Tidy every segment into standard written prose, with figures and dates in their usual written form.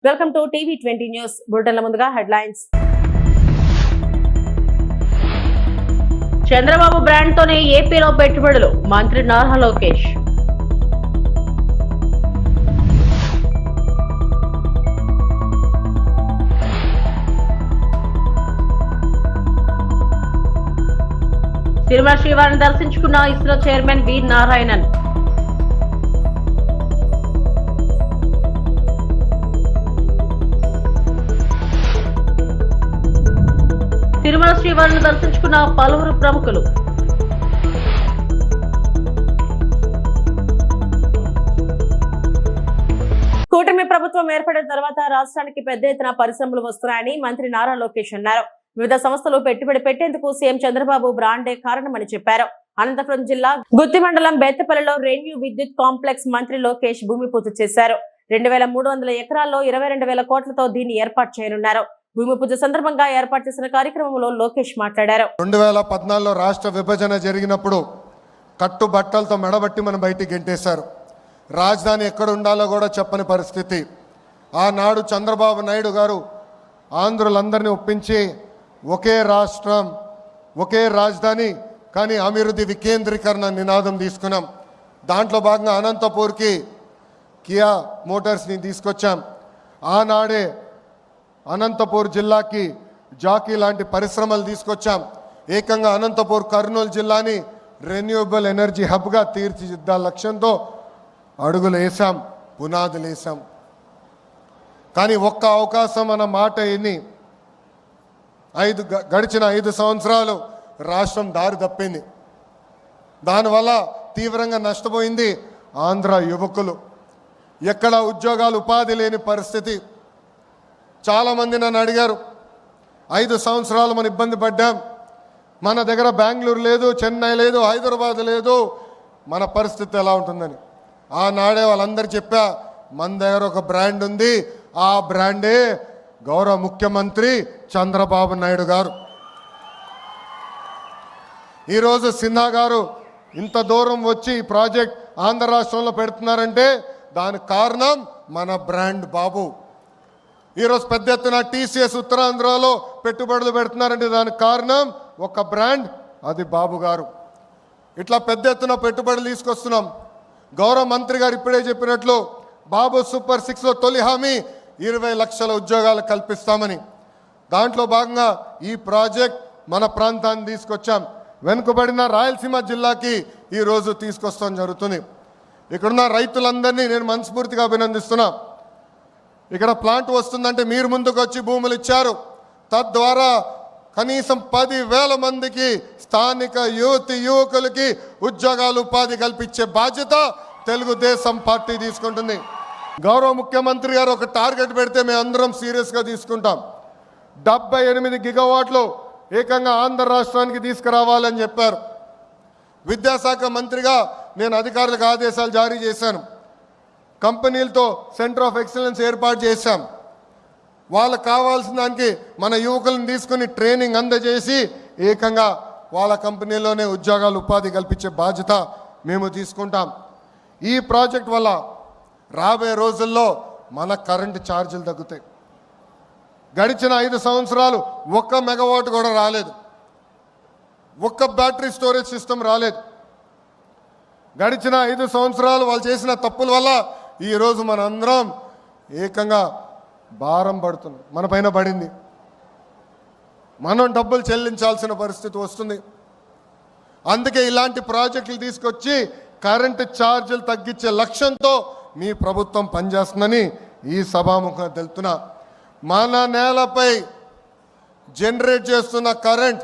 Welcome to టీవీ20 news బులెటిన్ల ముందుగా headlines. Chandrababu brand తోనే ఏపీలో పెట్టుబడులు, మంత్రి నారా లోకేష్. తిరుమల శ్రీవారిని దర్శించుకున్న ఇస్రో చైర్మన్ వి నారాయణన్. తిరుమల శ్రీవారిని దర్శించుకున్న పలువురు ప్రముఖులు. కూటమి ప్రభుత్వం ఏర్పడిన తర్వాత రాష్ట్రానికి పెద్ద ఎత్తున పరిశ్రమలు వస్తున్నాయని మంత్రి నారా లోకేష్ అన్నారు. వివిధ సంస్థలు పెట్టుబడి పెట్టేందుకు సీఎం చంద్రబాబు బ్రాండే కారణమని చెప్పారు. అనంతపురం జిల్లా గుత్తి మండలం బేత్తపల్లిలో రెన్యూ విద్యుత్ కాంప్లెక్స్ మంత్రి లోకేష్ భూమి పూజ చేశారు. 2300 ఎకరాల్లో 22,000 కోట్లతో దీన్ని ఏర్పాటు చేయనున్నారు. భూమి పూజ సందర్భంగా ఏర్పాటు చేసిన కార్యక్రమంలో లోకేష్ మాట్లాడారు. 2014లో రాష్ట్ర విభజన జరిగినప్పుడు కట్టుబట్టలతో మెడబట్టి మనం బయటికి గెంటేశారు. రాజధాని ఎక్కడ ఉండాలో కూడా చెప్పని పరిస్థితి. ఆనాడు చంద్రబాబు నాయుడు గారు ఆంధ్రులందరినీ ఒప్పించి ఒకే రాష్ట్రం ఒకే రాజధాని కానీ అభివృద్ధి వికేంద్రీకరణ నినాదం తీసుకున్నాం. దాంట్లో భాగంగా అనంతపూర్కి కియా మోటార్స్ని తీసుకొచ్చాం. ఆనాడే అనంతపూర్ జిల్లాకి జాకీ లాంటి పరిశ్రమలు తీసుకొచ్చాం. ఏకంగా అనంతపూర్ కర్నూలు జిల్లాని రెన్యూవబుల్ ఎనర్జీ హబ్గా తీర్చిదిద్దాల లక్ష్యంతో అడుగులు వేసాం, పునాదులు వేసాం. కానీ ఒక్క అవకాశం అన్న మాట ఎన్ని గడిచిన 5 సంవత్సరాలు రాష్ట్రం దారి తప్పింది. దానివల్ల తీవ్రంగా నష్టపోయింది ఆంధ్ర యువకులు. ఎక్కడ ఉద్యోగాలు ఉపాధి లేని పరిస్థితి. చాలామంది నన్ను అడిగారు, 5 సంవత్సరాలు మనం ఇబ్బంది పడ్డాం, మన దగ్గర బెంగళూరు లేదు, చెన్నై లేదు, హైదరాబాద్ లేదు, మన పరిస్థితి ఎలా ఉంటుందని. ఆనాడే వాళ్ళందరూ చెప్పా, మన దగ్గర ఒక బ్రాండ్ ఉంది, ఆ బ్రాండే గౌరవ ముఖ్యమంత్రి చంద్రబాబు నాయుడు గారు. ఈరోజు సిన్హా గారు ఇంత దూరం వచ్చి ఈ ప్రాజెక్ట్ ఆంధ్ర రాష్ట్రంలో పెడుతున్నారంటే దానికి కారణం మన బ్రాండ్ బాబు. ఈరోజు పెద్ద ఎత్తున టీసీఎస్ ఉత్తరాంధ్రలో పెట్టుబడులు పెడుతున్నారంటే దానికి కారణం ఒక బ్రాండ్, అది బాబు గారు. ఇట్లా పెద్ద ఎత్తున పెట్టుబడులు తీసుకొస్తున్నాం. గౌరవ మంత్రి గారు ఇప్పుడే చెప్పినట్లు బాబు సూపర్ 6లో తొలి హామీ 20 లక్షల ఉద్యోగాలు కల్పిస్తామని. దాంట్లో భాగంగా ఈ ప్రాజెక్ట్ మన ప్రాంతాన్ని తీసుకొచ్చాం. వెనుకబడిన రాయలసీమ జిల్లాకి ఈరోజు తీసుకొస్తాం జరుగుతుంది. ఇక్కడున్న రైతులందరినీ నేను మనస్ఫూర్తిగా అభినందిస్తున్నా. ఇక్కడ ప్లాంట్ వస్తుందంటే మీరు ముందుకు వచ్చి భూములు ఇచ్చారు. తద్వారా కనీసం 10,000 మందికి స్థానిక యువకులకి ఉద్యోగాలు ఉపాధి కల్పించే బాధ్యత తెలుగుదేశం పార్టీ తీసుకుంటుంది. గౌరవ ముఖ్యమంత్రి గారు ఒక టార్గెట్ పెడితే మేము అందరం సీరియస్గా తీసుకుంటాం. 78 గిగావాట్లు ఏకంగా ఆంధ్ర రాష్ట్రానికి తీసుకురావాలని చెప్పారు. విద్యాశాఖ మంత్రిగా నేను అధికారులకు ఆదేశాలు జారీ చేశాను. కంపెనీలతో సెంటర్ ఆఫ్ ఎక్సలెన్స్ ఏర్పాటు చేశాం. వాళ్ళకు కావాల్సిన దానికి మన యువకులను తీసుకుని ట్రైనింగ్ అందజేసి ఏకంగా వాళ్ళ కంపెనీలోనే ఉద్యోగాలు ఉపాధి కల్పించే బాధ్యత మేము తీసుకుంటాం. ఈ ప్రాజెక్ట్ వల్ల రాబోయే రోజుల్లో మన కరెంటు ఛార్జీలు తగ్గుతాయి. గడిచిన 5 సంవత్సరాలు 1 మెగావాట్ కూడా రాలేదు, 1 బ్యాటరీ స్టోరేజ్ సిస్టమ్ రాలేదు. గడిచిన 5 సంవత్సరాలు వాళ్ళు చేసిన తప్పుల వల్ల ఈరోజు మనందరం ఏకంగా భారం పడుతుంది, మన పైన పడింది. మనం డబ్బులు చెల్లించాల్సిన పరిస్థితి వస్తుంది. అందుకే ఇలాంటి ప్రాజెక్టులు తీసుకొచ్చి కరెంటు ఛార్జీలు తగ్గించే లక్ష్యంతో మీ ప్రభుత్వం పనిచేస్తుందని ఈ సభాముఖంగా తెలుపుతున్నా. మన నేలపై జనరేట్ చేస్తున్న కరెంట్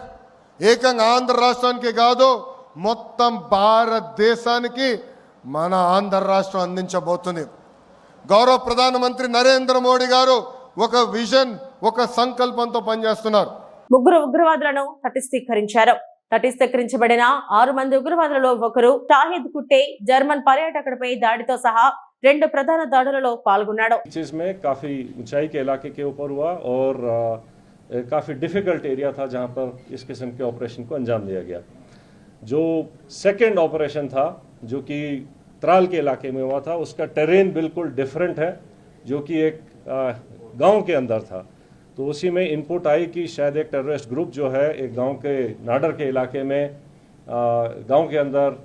ఏకంగా ఆంధ్ర రాష్ట్రానికి కాదు, మొత్తం భారతదేశానికి మన ఆంధ్ర రాష్ట్రం అందించబోతుంది. గౌరవ ప్రధానమంత్రి నరేంద్ర మోడీ గారు ఒక విజన్, ఒక సంకల్పంతో పనిచేస్తున్నారు. 3 ఉగ్రవాదులను తటిస్థీకరించారు. తటిస్థీకరించబడిన 6 మంది ఉగ్రవాదులలో ఒకరు షాహిద్ కుట్టే జర్మన్ పర్యాటకుడిపై దాడితో సహా 2 ప్రధాన దాడులలో పాల్గొన్నాడు. काफी ऊंचाई के इलाके के ऊपर हुआ और काफी डिफिकल्ट एरिया था जहां पर इस किस्म के ऑपरेशन को अंजाम दिया गया. जो सेकंड ऑपरेशन था जो कि त्राल के इलाके में हुआ था, उसका टेरेन बिल्कुल डिफरेंट है, जो कि एक गांव के अंदर था। तो उसी में इनपुट आई कि शायद एक टेररिस्ट ग्रुप जो है एक गांव के नाडर के इलाके में गांव के अंदर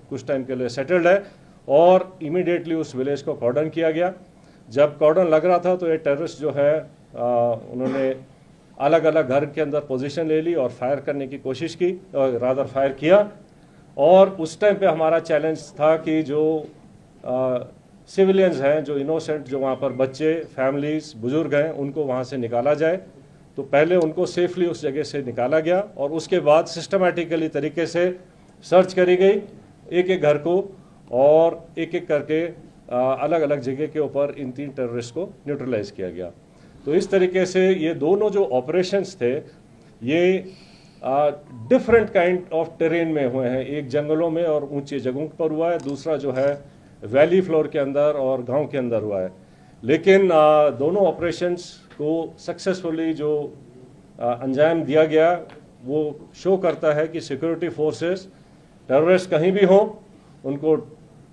कुछ टाइम के लिए सेटल्ड है, और इमीडिएटली उस विलेज को कॉर्डन किया गया। जब कॉर्डन लग रहा था तो ये टेररिस्ट जो है उन्होंने अलग अलग घर के अंदर पोजीशन ले ली और फायर करने की कोशिश की, रादर फायर किया। और उस टाइम पे हमारा चैलेंज था कि जो सिविलियंस हैं, जो इनोसेंट, जो वहाँ पर बच्चे, फैमिलीज, बुजुर्ग हैं, उनको वहाँ से निकाला जाए। तो पहले उनको सेफली उस जगह से निकाला गया और उसके बाद सिस्टमेटिकली तरीके से सर्च करी गई एक एक घर को, और एक एक करके अलग अलग जगह के ऊपर इन 3 टेररिस्ट को न्यूट्रलाइज किया गया। तो इस तरीके से ये दोनों जो ऑपरेशंस थे ये डिफरेंट काइंड ऑफ टेरेन में हुए हैं। एक जंगलों में और ऊंची जगहों पर हुआ है, दूसरा जो है वैली फ्लोर के अंदर और गांव के अंदर हुआ है। लेकिन दोनों ऑपरेशंस को सक्सेसफुली जो अंजाम दिया गया वो शो करता है कि सिक्योरिटी फोर्सेस टेररिस्ट कहीं भी हों उनको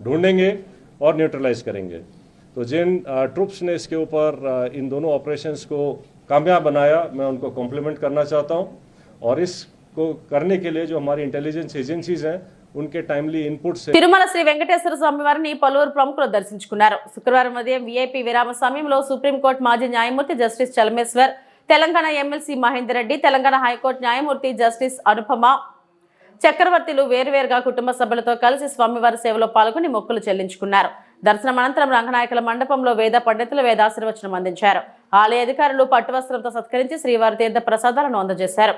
ढूंढेंगे और न्यूट्रलाइज करेंगे। तो जिन ट्रुप्स ने इसके ऊपर इन दोनों ऑपरेशंस को कामयाब बनाया, मैं उनको कॉम्प्लीमेंट करना चाहता हूं। और इसको करने के लिए जो हमारी इंटेलिजेंस एजेंसीज हैं उनके టైమ్లీ ఇన్పుట్స్ తిరుమల శ్రీ వెంకటేశ్వర స్వామి వారిని పలువురు ప్రముఖులు దర్శించుకున్నారు. శుక్రవారం ఉదయం వీఐపీ విరామ సమయంలో సుప్రీంకోర్టు మాజీ న్యాయమూర్తి justice Chelameswar, Telangana MLC Mahender Reddy, Telangana high court న్యాయమూర్తి జస్టిస్ అనుపమ చక్రవర్తిలు వేరువేరుగా కుటుంబ సభ్యులతో కలిసి స్వామివారి సేవలో పాల్గొని మొక్కులు చెల్లించుకున్నారు. దర్శనం అనంతరం రంగనాయకుల మండపంలో వేద పండితులు వేదాశీర్వచనం అందించారు. ఆలయ అధికారులు పట్టు వస్త్రంతో సత్కరించి శ్రీవారి తీర్థ ప్రసాదాలను అందజేశారు.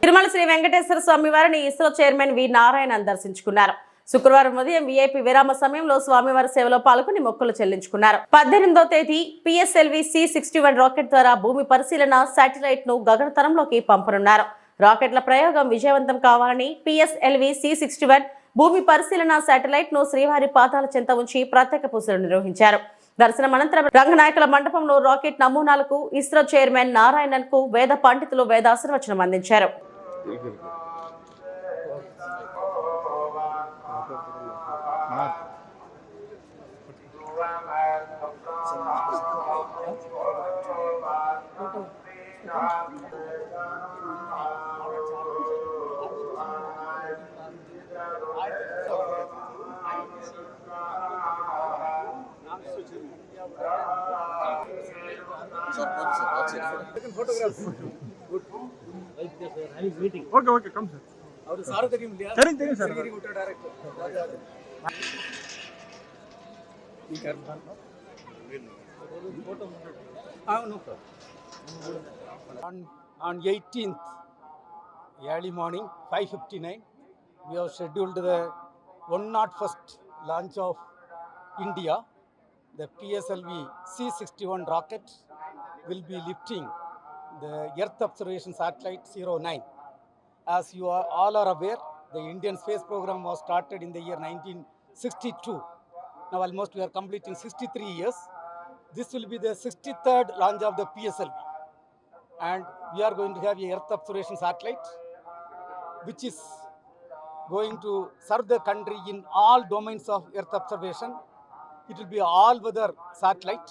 తిరుమల శ్రీ వెంకటేశ్వర స్వామి వారిని ఇస్రో చైర్మన్ వి నారాయణన్ దర్శించుకున్నారు. శుక్రవారం ఉదయం వీఐపీ విరామ సమయంలో స్వామివారి సేవలో పాల్గొని మొక్కులు చెల్లించుకున్నారు. 18వ తేదీ PSLV C61 రాకెట్ ద్వారా భూమి పరిశీలన శాటిలైట్ ను గగనతలంలోకి పంపనున్నారు. రాకెట్ల ప్రయోగం విజయవంతం కావాలని PSLV C61 భూమి పరిశీలన శాటిలైట్ ను శ్రీవారి పాదాల చెంత ఉంచి ప్రత్యేక పూజలు నిర్వహించారు. దర్శనం అనంతరం రంగనాయకుల మండపంలో రాకెట్ నమూనాలకు ఇస్రో చైర్మన్ నారాయణన్ కు వేద పండితులు వేదాశీర్వచనం అందించారు. Okay, come sir. On 18th early morning 5:59 we have scheduled the 101st launch of India. The PSLV C61 rocket will be lifting the Earth Observation Satellite 09. As you are all are aware, the Indian space program was started in the year 1962. Now almost we are completing 63 years. This will be the 63rd launch of the PSLV. And we are going to have a Earth Observation Satellite, which is going to serve the country in all domains of Earth observation. It will be all-weather satellite,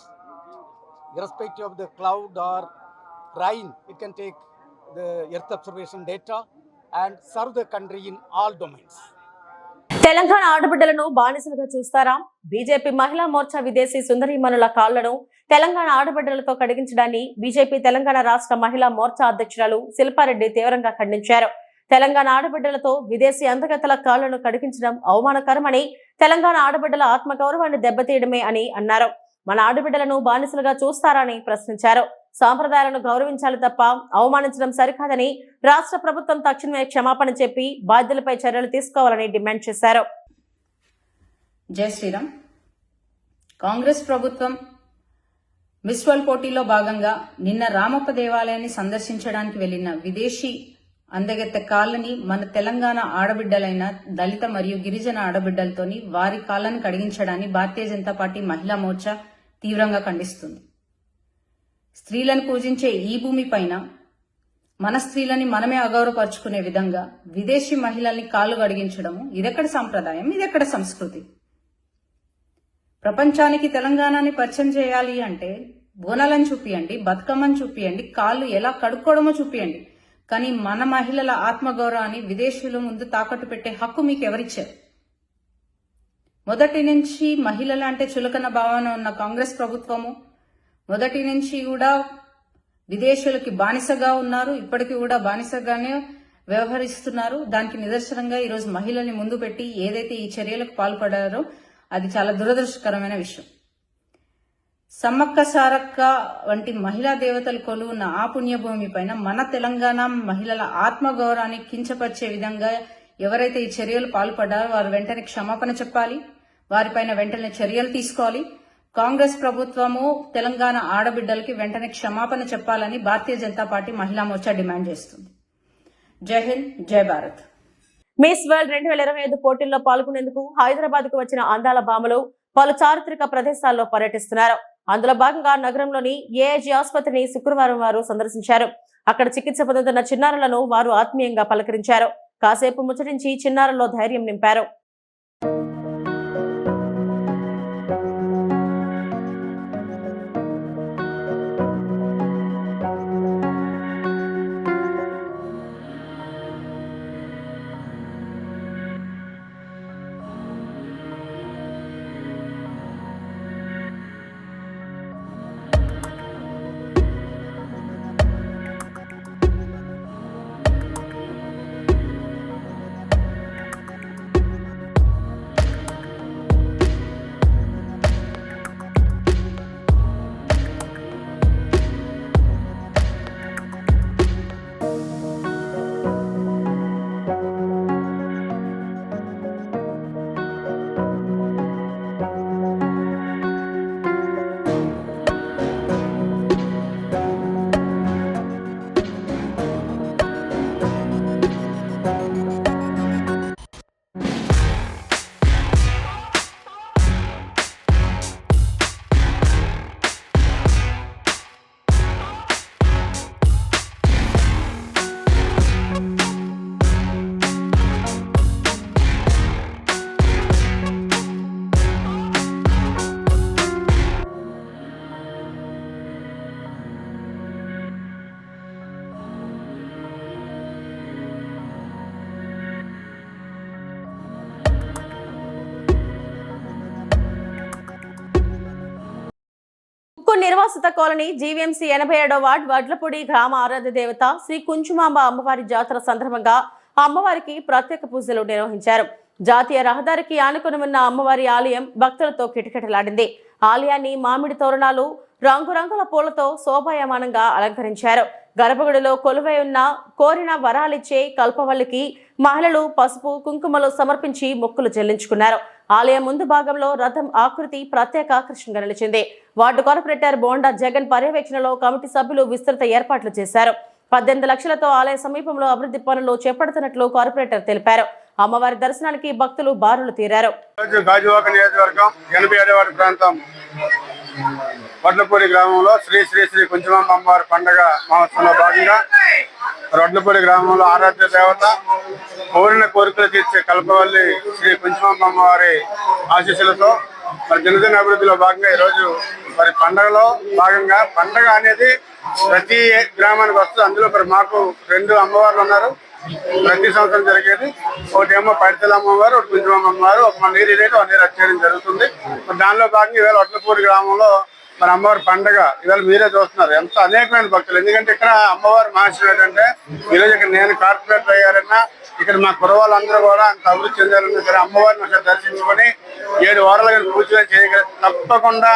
irrespective of the cloud or rain. It can take the Earth observation data and serve the country in all domains. Telangana ఆడబిడ్డలను బానిసలుగా చూస్తారా? BJP మహిళా మోర్చా విదేశీ సుందరీమణుల కాళ్లను Telangana ఆడబిడ్డలతో కడిగించడాన్ని BJP Telangana రాష్ట్ర మహిళా మోర్చా అధ్యక్షురాలు శిల్పారెడ్డి తీవ్రంగా ఖండించారు. తెలంగాణ ఆడబిడ్డలతో విదేశీ అందగత్తెల కాళ్లను కడిగించడం అవమానకరమని, తెలంగాణ ఆడబిడ్డల ఆత్మగౌరవాన్ని దెబ్బతీయడమే అని అన్నారు. మన ఆడబిడ్డలను బానిసలుగా చూస్తారని ప్రశ్నించారు. సాంప్రదాయాలను గౌరవించాలి తప్ప అవమానించడం సరికాదని, రాష్ట్ర ప్రభుత్వం తక్షణమే క్షమాపణ చెప్పి బాధ్యులపై చర్యలు తీసుకోవాలని డిమాండ్ చేశారు. జై శ్రీరామ్. కాంగ్రెస్ ప్రభుత్వం మిస్ వరల్డ్ పోటీలో భాగంగా నిన్న రామప్ప దేవాలయాన్ని సందర్శించడానికి వెళ్లిన విదేశీ అందగెత్త కాళ్ళని మన తెలంగాణ ఆడబిడ్డలైన దళిత మరియు గిరిజన ఆడబిడ్డలతోని వారి కాళ్ళను కడిగించడాన్ని భారతీయ జనతా పార్టీ మహిళా మోర్చా తీవ్రంగా ఖండిస్తుంది. స్త్రీలను పూజించే ఈ భూమిపైన మన స్త్రీలని మనమే అగౌరవపరుచుకునే విధంగా విదేశీ మహిళల్ని కాళ్ళు కడిగించడము ఇదెక్కడ సంప్రదాయం, ఇదెక్కడ సంస్కృతి? ప్రపంచానికి తెలంగాణని పరిచయం చేయాలి అంటే బోనాలను చూపియండి, బతుకమ్మని చూపియండి, కాళ్ళు ఎలా కడుక్కోవడమో చూపియండి. కానీ మన మహిళల ఆత్మగౌరవాన్ని విదేశీయుల ముందు తాకట్టు పెట్టే హక్కు మీకు ఎవరిచ్చారు? మొదటి నుంచి మహిళల అంటే చులకన భావన ఉన్న కాంగ్రెస్ ప్రభుత్వము మొదటి నుంచి కూడా విదేశీయులకి బానిసగా ఉన్నారు, ఇప్పటికీ కూడా బానిసగానే వ్యవహరిస్తున్నారు. దానికి నిదర్శనంగా ఈరోజు మహిళల్ని ముందు పెట్టి ఏదైతే ఈ చర్యలకు పాల్పడారో అది చాలా దురదృష్టకరమైన విషయం. సమ్మక్క సారక్క వంటి మహిళా దేవతలు కొలువున్న ఆ పుణ్యభూమి పైన మన తెలంగాణ మహిళల ఆత్మగౌరవాన్ని కించపరిచే విధంగా ఎవరైతే ఈ చర్యలు పాల్పడ్డారో వారు వెంటనే క్షమాపణ చెప్పాలి, వారిపైన వెంటనే చర్యలు తీసుకోవాలి. కాంగ్రెస్ ప్రభుత్వము తెలంగాణ ఆడబిడ్డలకి వెంటనే క్షమాపణ చెప్పాలని భారతీయ జనతా పార్టీ మహిళా మోర్చా డిమాండ్ చేస్తుంది. జై హింద్, జై భారత్. మిస్ వరల్డ్ 2025 పోటీల్లో పాల్గొనేందుకు హైదరాబాద్ కు వచ్చిన అందాల భామలు పలు చారిత్రక ప్రదేశాల్లో పర్యటిస్తున్నారు. అందులో భాగంగా నగరంలోని ఏఐజీ ఆసుపత్రిని శుక్రవారం వారు సందర్శించారు. అక్కడ చికిత్స పొందుతున్న చిన్నారులను వారు ఆత్మీయంగా పలకరించారు. కాసేపు ముచ్చటించి చిన్నారుల్లో ధైర్యం నింపారు. నిర్వాసిత కాలనీ జీవీఎంసీ 87వ వార్డ్ వడ్లపూడి గ్రామ ఆరాధ్య దేవత శ్రీ కుంచుమాంబ అమ్మవారి జాతర సందర్భంగా అమ్మవారికి ప్రత్యేక పూజలు నిర్వహించారు. జాతీయ రహదారికి ఆనుకుని ఉన్న అమ్మవారి ఆలయం భక్తులతో కిటకిటలాడింది. ఆలయాన్ని మామిడి తోరణాలు, రంగురంగుల పూలతో శోభాయమానంగా అలంకరించారు. గర్భగుడిలో కొలువై ఉన్న కోరిన వరాలిచ్చే కల్పవల్లికి మహిళలు పసుపు కుంకుమలు సమర్పించి మొక్కులు చెల్లించుకున్నారు. ఆలయం ముందు భాగంలో రథం ఆకృతి ప్రత్యేక ఆకర్షణగా నిలిచింది. వార్డు కార్పొరేటర్ బోండా జగన్ పర్యవేక్షణలో కమిటీ సభ్యులు విస్తృత ఏర్పాట్లు చేశారు. 18 లక్షలతో ఆలయ సమీపంలో అభివృద్ధి పనులు చేపడుతున్నట్లు కార్పొరేటర్ తెలిపారు. అమ్మవారి దర్శనానికి భక్తులు బారులు తీరారు. గాజువాక నియోజకవర్గం 87వ వార్డు ప్రాంతం వడ్లపూడి గ్రామంలో శ్రీ శ్రీ శ్రీ కుంచమాంబ అమ్మవారి పండుగ మహోత్సవంలో భాగంగా వడ్లపూడి గ్రామంలో ఆరాధ్య దేవత కోరిన కోరికలు తీర్చే కల్పవల్లి శ్రీ కుంచమాంబ అమ్మవారి ఆశీస్సులతో మరి దినదిన అభివృద్ధిలో భాగంగా ఈరోజు మరి పండుగలో భాగంగా పండుగ అనేది ప్రతి గ్రామానికి వస్తుంది. అందులో మరి మాకు 2 అమ్మవార్లు ఉన్నారు. ప్రతి సంవత్సరం జరిగేది ఒకటేమో పైడితల్లి అమ్మవారు, ఒకటి కుంచమాంబ అమ్మవారు, ఒక నీరు రేటు ఒక నీరు వచ్చేయడం జరుగుతుంది. మరి దానిలో భాగంగా ఈవేళ వడ్లపూడి గ్రామంలో మరి అమ్మవారి పండుగ ఇవాళ మీరే చూస్తున్నారు. ఎంత అనేకమైన భక్తులు, ఎందుకంటే ఇక్కడ అమ్మవారి మహర్షి ఏంటంటే ఈరోజు ఇక్కడ నేను కార్పొరేటర్ అయ్యారన్నా ఇక్కడ మా కురవాళ్ళందరూ కూడా అంత అభివృద్ధి చెందారన్నా సరే అమ్మవారిని ఒకసారి దర్శించుకొని 7 వారాలుగా పూజలు చేయగల తప్పకుండా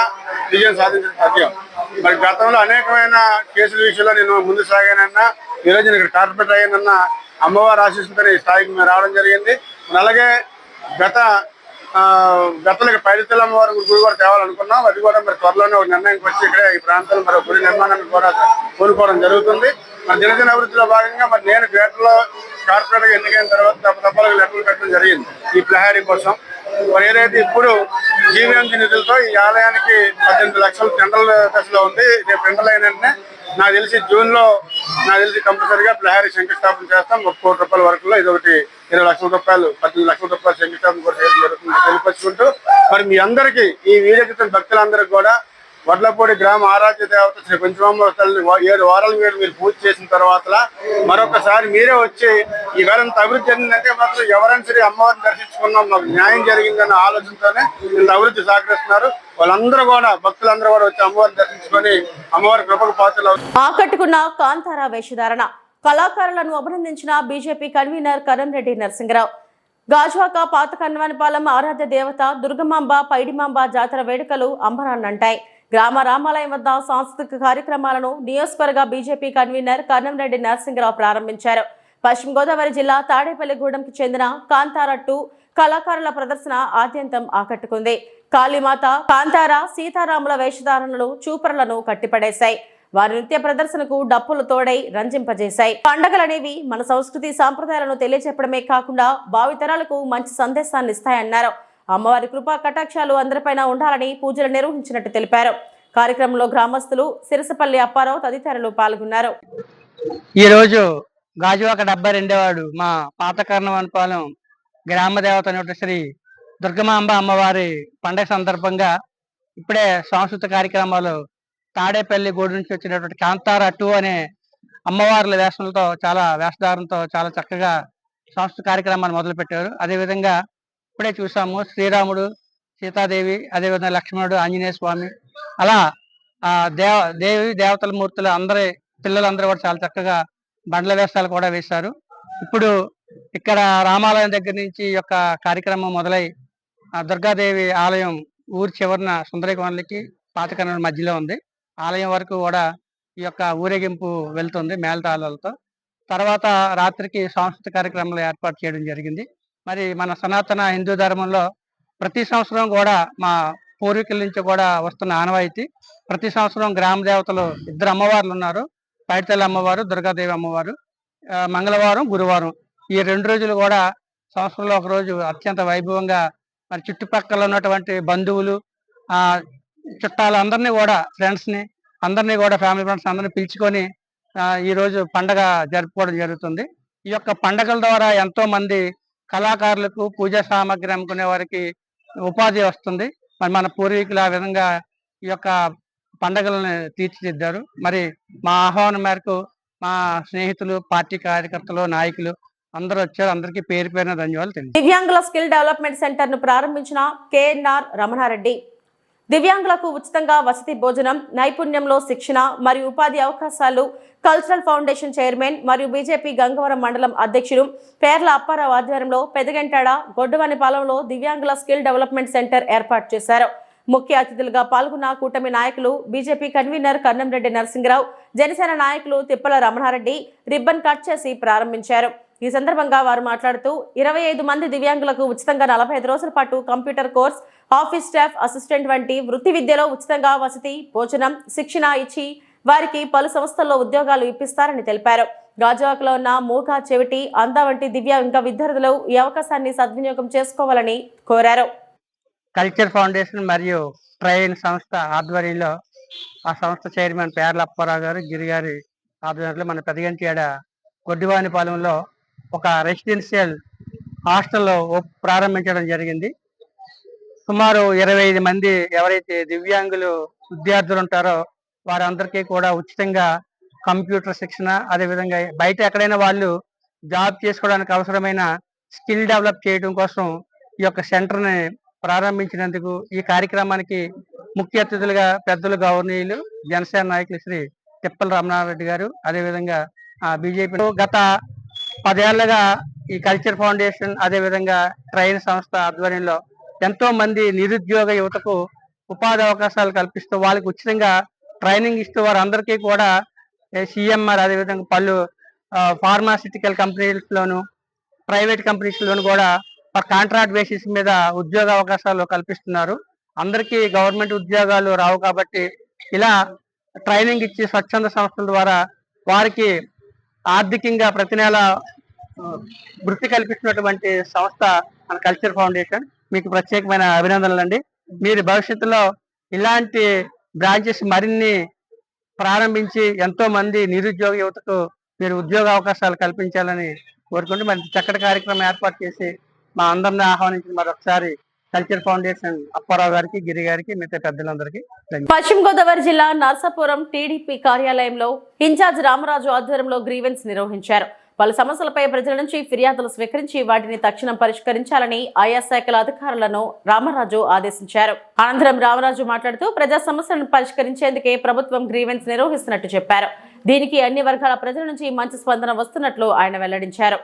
విజయం సాధించడం సాధ్యం. మరి గతంలో అనేకమైన కేసుల విషయంలో నేను ముందు సాగానన్నా ఈరోజు నేను ఇక్కడ కార్పొరేటర్ అయ్యానన్నా అమ్మవారి ఆశీస్సులతో ఈ స్థాయికి మేము రావడం జరిగింది. అలాగే గతంలో పైడితల్లి అమ్మవారి గుడి కూడా తేవాలనుకున్నాం. అది కూడా మరి త్వరలోనే ఒక నిర్ణయానికి వచ్చి ఇక్కడ ఈ ప్రాంతంలో మరి గుడి నిర్మాణాన్ని కూడా కోరుకోవడం జరుగుతుంది. మరి దినదిన అభివృద్ధిలో భాగంగా మరి నేను గ్రేటర్లో కార్పొరేటర్గా ఎన్నికైన తర్వాత తప్పలకు లెక్కలు పెట్టడం జరిగింది ఈ ప్రహారీ కోసం. మరి ఏదైతే ఇప్పుడు జీవీఎంసీ నిధులతో ఈ ఆలయానికి 18 లక్షల టెండర్ల దశలో ఉంది. రేపు టెండర్లు అయిన వెంటనే నాకు తెలిసి జూన్లో కంపల్సరీగా ప్రహారీ శంకుస్థాపన చేస్తాం. 1 కోటి రూపాయల వరకులో ఇది ఒకటి 20 లక్షల రూపాయలు 18 లక్షల రూపాయల శంకుస్థాపన కూడా చేయడం జరుగుతుంది తెలియపరుచుకుంటూ మరి మీ అందరికీ ఈ వీడియో భక్తులందరికీ కూడా వడ్లపూడి గ్రామ ఆరాధ్య దేవత శ్రీ కుంచమాంబ తల్లిని 7 వారాల మీరు పూజ చేసిన తర్వాత మరొకసారి మీరే వచ్చి ఈ వేళంత అభివృద్ధి చెందిందంటే మాత్రం ఎవరైనా సరే అమ్మవారిని దర్శించుకున్నాం మాకు న్యాయం జరిగిందన్న ఆలోచనతోనే ఇంత అభివృద్ధి సహకరిస్తున్నారు. వాళ్ళందరూ కూడా భక్తులందరూ కూడా వచ్చి అమ్మవారిని దర్శించుకొని అమ్మవారి కృపకు పాత్రలు ఆకట్టుకున్న కాంతారా వేషధారణ కళాకారులను అభినందించిన బీజేపీ కన్వీనర్ కరంరెడ్డి నరసింగరావు. గాజువాక పాత కన్వనపాలెం ఆరాధ్య దేవత దుర్గమాంబ పైడిమాంబ జాతర వేడుకలు అంబరాన్నంటాయి. గ్రామ రామాలయం వద్ద సాంస్కృతిక కార్యక్రమాలను నియోజకవర్గ బీజేపీ కన్వీనర్ కరంరెడ్డి నరసింగరావు ప్రారంభించారు. పశ్చిమ గోదావరి జిల్లా తాడేపల్లిగూడెంకు చెందిన కాంతారా 2 కళాకారుల ప్రదర్శన ఆద్యంతం ఆకట్టుకుంది. కాళీమాత, కాంతారా, సీతారాముల వేషధారణలు చూపరులను కట్టిపడేశాయి. వారి నృత్య ప్రదర్శనకు డప్పులు తోడై రంజింపజేశాయి. పండగలనేవి మన సంస్కృతి సాంప్రదాయాలను తెలియచెప్పడమే కాకుండా భావితరాలకు మంచి సందేశాన్ని ఇస్తాయన్నారు. అమ్మవారి కృపా కటాక్షాలు అందరిపైన ఉండాలని పూజలు నిర్వహించినట్టు తెలిపారు. కార్యక్రమంలో గ్రామస్తులు సిరసపల్లి అప్పారావు తదితరులు పాల్గొన్నారు. ఈ రోజు గాజువాక 72వ వార్డు మా పాత కర్ణవనపాలెం గ్రామ దేవత శ్రీ దుర్గమాంబ అమ్మవారి పండగ సందర్భంగా ఇప్పుడే సాంస్కృతిక కార్యక్రమాలు తాడేపల్లి గూడు నుంచి వచ్చినటువంటి కాంతారా 2 అనే అమ్మవార్ల వేషంతో వేషధారంతో చాలా చక్కగా సాంస్కృతిక కార్యక్రమాన్ని మొదలు పెట్టారు. అదేవిధంగా ఇప్పుడే చూసాము శ్రీరాముడు, సీతాదేవి, అదేవిధంగా లక్ష్మణుడు, ఆంజనేయ స్వామి, అలా దేవి దేవతల మూర్తులు పిల్లలందరూ కూడా చాలా చక్కగా బండ్ల వేషాలు కూడా వేశారు. ఇప్పుడు ఇక్కడ రామాలయం దగ్గర నుంచి ఈ యొక్క కార్యక్రమం మొదలై దుర్గాదేవి ఆలయం ఊరి చివరిన సుందరీకోణలకి పాతకర్ణ మధ్యలో ఉంది. ఆలయం వరకు కూడా ఈ యొక్క ఊరేగింపు వెళ్తుంది మేళతాళాలతో. తర్వాత రాత్రికి సాంస్కృతిక కార్యక్రమాలు ఏర్పాటు చేయడం జరిగింది. మరి మన సనాతన హిందూ ధర్మంలో ప్రతి సంవత్సరం కూడా మా పూర్వీకుల నుంచి కూడా వస్తున్న ఆనవాయితీ ప్రతి సంవత్సరం గ్రామ దేవతలు 2 అమ్మవార్లు ఉన్నారు. పైడితల్లి అమ్మవారు, దుర్గాదేవి అమ్మవారు. మంగళవారం, గురువారం ఈ 2 రోజులు కూడా సంవత్సరంలో ఒక రోజు అత్యంత వైభవంగా మరి చుట్టుపక్కల ఉన్నటువంటి బంధువులు, చుట్టాలందరినీ కూడా ఫ్రెండ్స్ని అందరినీ కూడా ఫ్యామిలీ ఫ్రెండ్స్ అందరినీ పిలుచుకొని ఈ రోజు పండగ జరుపుకోవడం జరుగుతుంది. ఈ యొక్క పండగల ద్వారా ఎంతో మంది కళాకారులకు పూజా సామాగ్రి అమ్ముకునే వారికి ఉపాధి వస్తుంది. మరి మన పూర్వీకులు ఆ విధంగా ఈ యొక్క పండగలను తీర్చిదిద్దారు. మరి మా ఆహ్వానం మేరకు మా స్నేహితులు, పార్టీ కార్యకర్తలు, నాయకులు అందరూ వచ్చారు. అందరికీ పేరు పేరున ధన్యవాదాలు తెలియజేస్తున్నాను. దివ్యాంగుల స్కిల్ డెవలప్మెంట్ సెంటర్ ను ప్రారంభించిన కేఎన్ఆర్ రమణారెడ్డి దివ్యాంగులకు ఉచితంగా వసతి భోజనం, నైపుణ్యంలో శిక్షణ మరియు ఉపాధి అవకాశాలు కల్చరల్ ఫౌండేషన్ చైర్మన్ మరియు బీజేపీ గంగవరం మండలం అధ్యక్షుడు పేర్ల అప్పారావు ఆధ్వర్యంలో పెదగంటాడ గొడ్డవనిపాలెంలో దివ్యాంగుల స్కిల్ డెవలప్మెంట్ సెంటర్ ఏర్పాటు చేశారు. ముఖ్య అతిథులుగా పాల్గొన్న కూటమి నాయకులు, బీజేపీ కన్వీనర్ కన్నంరెడ్డి నరసింగరావు, జనసేన నాయకులు తిప్పల రమణారెడ్డి రిబ్బన్ కట్ చేసి ప్రారంభించారు. ఈ సందర్భంగా వారు మాట్లాడుతూ 25 మంది దివ్యాంగులకు ఉచితంగా 45 రోజుల పాటు computer course, office staff assistant వంటి వృత్తి విద్యలో ఉచితంగా వసతి, భోజనం, శిక్షణ ఇచ్చి వారికి పలు సంస్థల్లో ఉద్యోగాలు ఇప్పిస్తారని తెలిపారు. గాజువాకలో ఉన్న మూగ, చెవిటి, అంధ వంటి దివ్యాంగ విద్యార్థులు ఈ అవకాశాన్ని సద్వినియోగం చేసుకోవాలని కోరారు. కల్చర్ ఫౌండేషన్ మరియు ట్రైన్ సంస్థ ఆధ్వర్యంలో ఆ సంస్థ చైర్మన్ పేర్ల అప్పారావు గారు, గిరి గారి ఆధ్వర్యంలో మన పెదగంటియాడ గొడ్డివానిపాలెంలో ఒక రెసిడెన్షియల్ హాస్టల్ ప్రారంభించడం జరిగింది. సుమారు 25 మంది ఎవరైతే దివ్యాంగులు విద్యార్థులు ఉంటారో వారందరికీ కూడా ఉచితంగా కంప్యూటర్ శిక్షణ, అదేవిధంగా బయట ఎక్కడైనా వాళ్ళు జాబ్ చేసుకోవడానికి అవసరమైన స్కిల్ డెవలప్ చేయడం కోసం ఈ యొక్క సెంటర్ని ప్రారంభించినందుకు ఈ కార్యక్రమానికి ముఖ్య అతిథులుగా పెద్దలు గౌరవనీయులు జనసేన నాయకులు శ్రీ తిప్పల రమణారెడ్డి గారు, అదేవిధంగా బీజేపీ గత 10 ఏళ్లుగా ఈ కల్చర్ ఫౌండేషన్ అదేవిధంగా ట్రైన్ సంస్థ ఆధ్వర్యంలో ఎంతో మంది నిరుద్యోగ యువతకు ఉపాధి అవకాశాలు కల్పిస్తూ వాళ్ళకి ఉచితంగా ట్రైనింగ్ ఇస్తూ వారందరికీ కూడా సిఎంఆర్ అదేవిధంగా పలు ఫార్మాసిటికల్ కంపెనీస్లోను, ప్రైవేట్ కంపెనీస్లోను కూడా కాంట్రాక్ట్ బేసిస్ మీద ఉద్యోగ అవకాశాలు కల్పిస్తున్నారు. అందరికీ గవర్నమెంట్ ఉద్యోగాలు రావు కాబట్టి ఇలా ట్రైనింగ్ ఇచ్చి స్వచ్ఛంద సంస్థల ద్వారా వారికి ఆర్థికంగా ప్రతి నెల వృత్తి కల్పిస్తున్నటువంటి సంస్థ మన కల్చర్ ఫౌండేషన్. మీకు ప్రత్యేకమైన అభినందనలు అండి. మీరు భవిష్యత్తులో ఇలాంటి బ్రాంచెస్ మరిన్ని ప్రారంభించి ఎంతో మంది నిరుద్యోగ యువతకు మీరు ఉద్యోగ అవకాశాలు కల్పించాలని కోరుకుంటూ మరి చక్కటి కార్యక్రమం ఏర్పాటు చేసి మా అందరిని ఆహ్వానించిన మరొకసారి కల్చర్ ఫౌండేషన్ అప్పారావు గారికి, గిరి గారికి, మిగతా పెద్దలందరికీ. పశ్చిమ గోదావరి జిల్లా నర్సాపురం టీడీపీ కార్యాలయంలో ఇన్ఛార్జ్ రామరాజు ఆధ్వర్యంలో గ్రీవెన్స్ నిర్వహించారు. పలు సమస్యలపై ప్రజల నుంచి ఫిర్యాదులు స్వీకరించి వాటిని తక్షణం పరిష్కరించాలని ఆయా శాఖల అధికారులను రామరాజు ఆదేశించారు. అనంతరం రామరాజు మాట్లాడుతూ ప్రజా సమస్యలను పరిష్కరించేందుకే ప్రభుత్వం గ్రీవెన్స్ నిర్వహిస్తున్నట్టు చెప్పారు. దీనికి అన్ని వర్గాల ప్రజల నుంచి మంచి స్పందన వస్తున్నట్లు ఆయన వెల్లడించారు.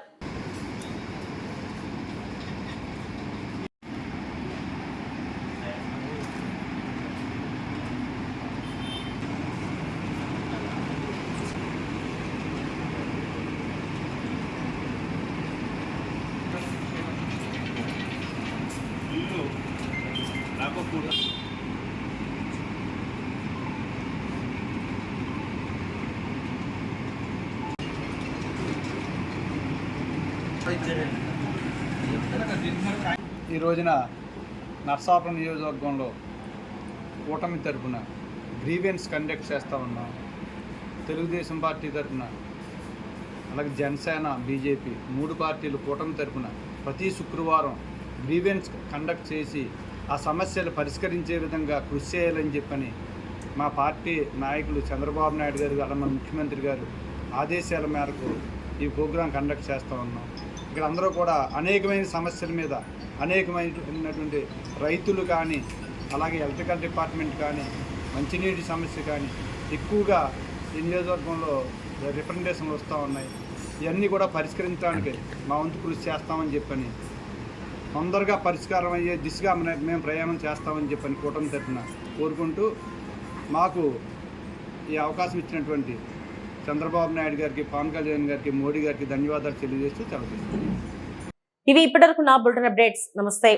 ఈ రోజున నర్సాపురం నియోజకవర్గంలో కూటమి తరఫున గ్రీవెన్స్ కండక్ట్ చేస్తూ ఉన్నాం. తెలుగుదేశం పార్టీ తరఫున అలాగే జనసేన, బీజేపీ 3 పార్టీలు కూటమి తరఫున ప్రతి శుక్రవారం గ్రీవెన్స్ కండక్ట్ చేసి ఆ సమస్యలు పరిష్కరించే విధంగా కృషి చేయాలని చెప్పని మా పార్టీ నాయకులు చంద్రబాబు నాయుడు గారు, అలా మన ముఖ్యమంత్రి గారు ఆదేశాల మేరకు ఈ ప్రోగ్రాం కండక్ట్ చేస్తూ ఉన్నాం. ఇక్కడ అందరూ కూడా అనేకమైన సమస్యల మీద అనేకమైనటువంటి రైతులు కానీ, అలాగే ఎలక్ట్రికల్ డిపార్ట్మెంట్ కానీ, మంచినీటి సమస్య కానీ ఎక్కువగా ఈ నియోజకవర్గంలో రిప్రజెంటేషన్లు వస్తూ ఉన్నాయి. ఇవన్నీ కూడా పరిష్కరించడానికి మా వంతు కృషి చేస్తామని చెప్పని, తొందరగా పరిష్కారం అయ్యే దిశగా మేము ప్రయాణం చేస్తామని చెప్పని కూటమి తరఫున కోరుకుంటూ, మాకు ఈ అవకాశం ఇచ్చినటువంటి చంద్రబాబు నాయుడు గారికి, పవన్ కళ్యాణ్ గారికి, మోడీ గారికి ధన్యవాదాలు తెలియజేస్తూ సెలవు తీసుకుంటున్నాను. ఇవి ఇప్పటివరకు నా బులెటిన్ అప్డేట్స్. నమస్తే.